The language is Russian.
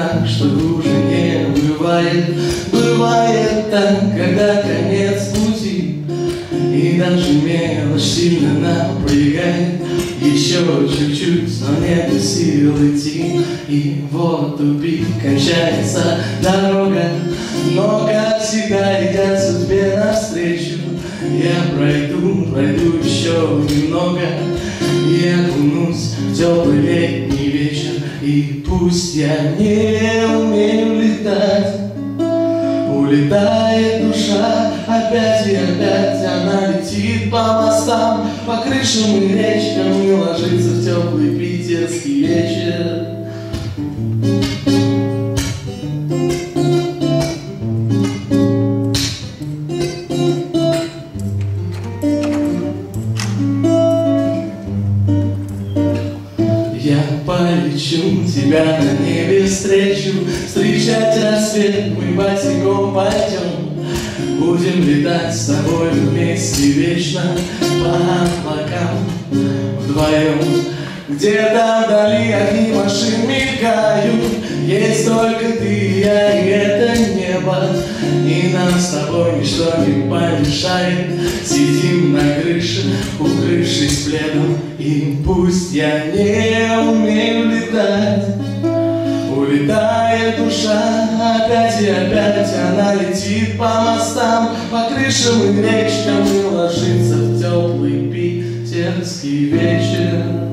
так, что хуже не бывает. Бывает так, когда конец пути, и даже мелочь сильно напрягает. Еще чуть-чуть, но нет сил идти, и вот тупик, кончается дорога. Но, как всегда, идя судьбе навстречу, я пройду еще немного, и окунусь в теплый летний вечер. И пусть я не умею летать, улетает душа опять и опять. Она летит по мостам, по крышам и речкам, и ложится в теплый питерский вечер. Я полечу, тебя на небе встречу, встречать рассвет мы босиком пойдем. Будем летать с тобой вместе вечно по облакам вдвоем. Где-то вдали огни машин мелькают, есть только ты и я, и это небо. И нам с тобой ничто не помешает. Сидим на крыше, укрывшись пледом. И пусть я не умею летать, улетает душа опять и опять. Она летит по мостам, по крышам и речкам, и ложится в теплый питерский вечер.